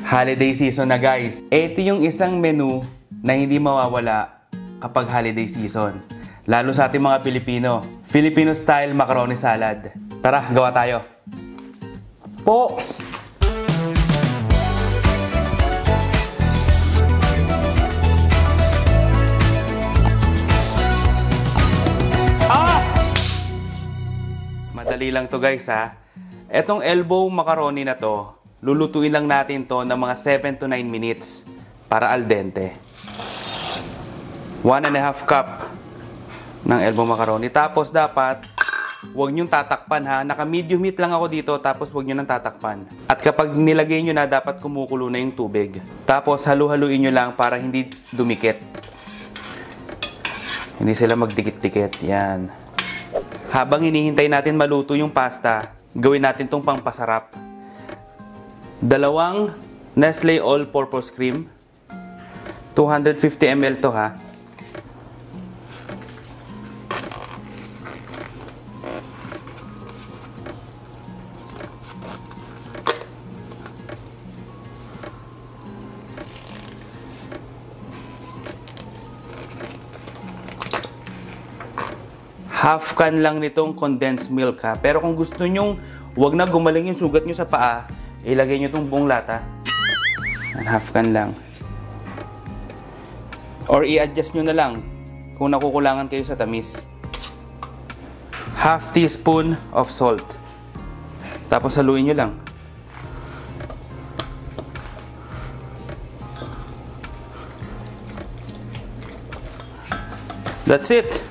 Holiday season na guys. Ito yung isang menu na hindi mawawala kapag holiday season. Lalo sa ating mga Pilipino. Filipino style macaroni salad. Tara, gawa tayo. Po! Madali lang to guys ha. Etong elbow macaroni na to, lulutuin lang natin to ng mga 7 to 9 minutes para al dente. 1.5 cup ng elbow macaroni. Tapos dapat, huwag nyong tatakpan ha. Naka-medium heat lang ako dito, tapos huwag nyo nang tatakpan. At kapag nilagay nyo na, dapat kumukulo na yung tubig. Tapos halu-haluin nyo lang para hindi dumikit. Hindi sila magdikit-dikit. Yan. Habang hinihintay natin maluto yung pasta, gawin natin tong pangpasarap. 2 Nestle All-Purpose Cream. 250 ml to ha. Half can lang nitong condensed milk ha. Pero kung gusto nyong wag na gumaling yung sugat nyo sa paa, ilagay nyo itong buong lata. Half can lang. Or i-adjust nyo na lang kung nakukulangan kayo sa tamis. Half teaspoon of salt. Tapos haluin nyo lang. That's it.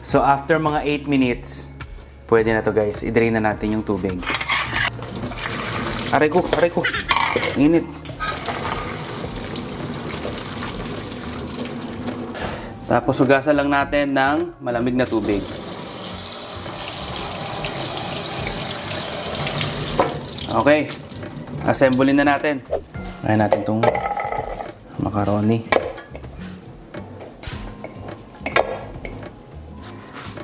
So after mga 8 minutes, pwede na to guys. I-drain na natin yung tubig. Aray ko. Init. Tapos hugasan lang natin ng malamig na tubig. Okay. Assemblein na natin. Ayan natin itong macaroni.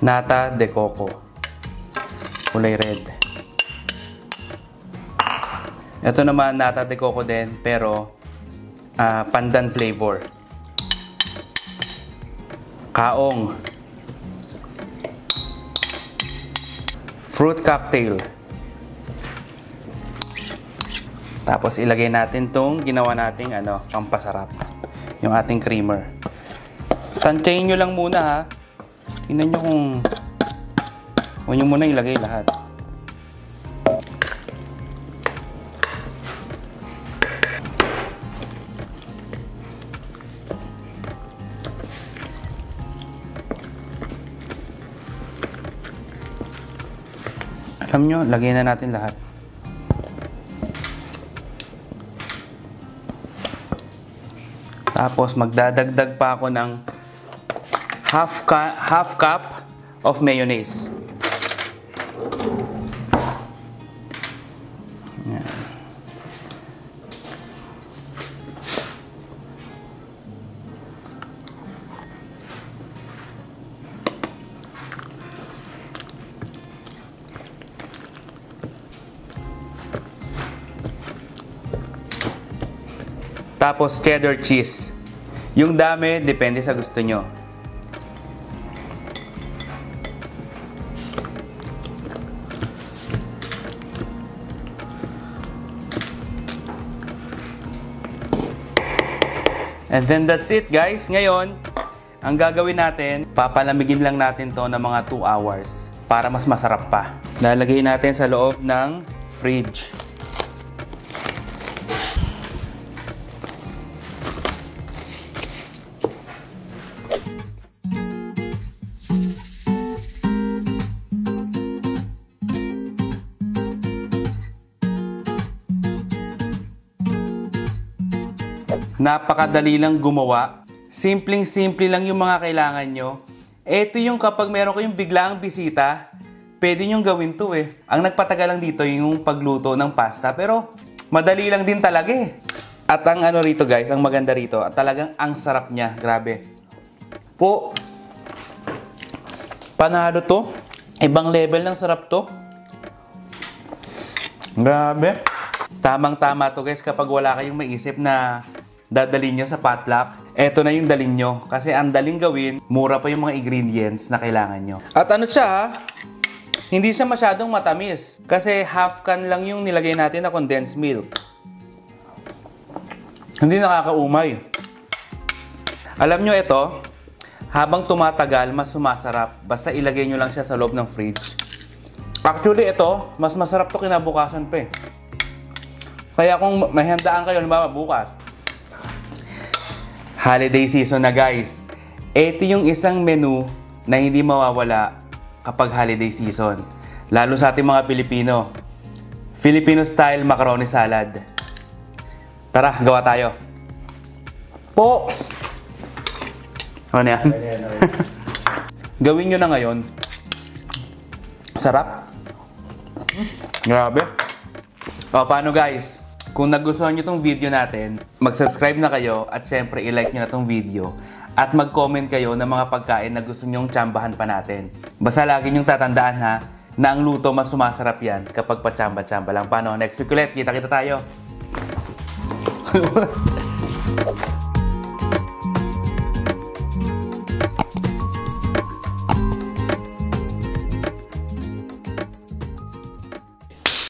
Nata de coco. Kulay red. Ito naman nata de coco din, pero pandan flavor. Kaong. Fruit cocktail. Tapos ilagay natin tong ginawa nating pampasarap. Yung ating creamer. Tansyahin nyo lang muna ha. Tingnan nyo kung huwag nyo muna ilagay lahat. Alam nyo, lagay na natin lahat. Tapos magdadagdag pa ako ng half cup of mayonnaise. Yan. Tapos cheddar cheese. Yung dami, depende sa gusto nyo. And then that's it guys. Ngayon, ang gagawin natin, papalamigin lang natin to ng mga 2 hours para mas masarap pa. Lalagay natin sa loob ng fridge. Napakadali lang gumawa. Simpleng-simple lang yung mga kailangan nyo. Ito yung kapag meron kayong biglaang bisita, pwede nyong gawin to eh. Ang nagpatagal lang dito yung pagluto ng pasta. Pero madali lang din talaga eh. At ang rito guys, ang maganda rito, at talagang ang sarap niya. Grabe. Po, panalo to. Ibang level ng sarap to. Grabe. Tamang-tama to guys kapag wala kayong maisip na dadalhin nyo sa potluck. Eto na yung dalhin nyo. Kasi ang daling gawin, mura pa yung mga ingredients na kailangan nyo. At ano siya ha? Hindi siya masyadong matamis. Kasi half can lang yung nilagay natin na condensed milk. Hindi nakakaumay. Alam nyo ito, habang tumatagal, mas sumasarap. Basta ilagay nyo lang siya sa loob ng fridge. Actually ito, mas masarap to kinabukasan pa eh. Kaya kung may handaan kayo, halimbawa bukas, holiday season na guys. Ito yung isang menu na hindi mawawala kapag holiday season. Lalo sa ating mga Pilipino. Filipino style macaroni salad. Tara, gawa tayo. Po! Ano yan? Gawin nyo na ngayon. Sarap. Grabe. O, paano guys? Kung nagustuhan nyo tong video natin, mag-subscribe na kayo at syempre i-like nyo na tong video. At mag-comment kayo ng mga pagkain na gusto nyong tsambahan pa natin. Basta lagi nyong tatandaan ha, na ang luto mas sumasarap yan kapag pa-tsamba-tsamba lang. Paano? Next week ulit, kita-kita tayo.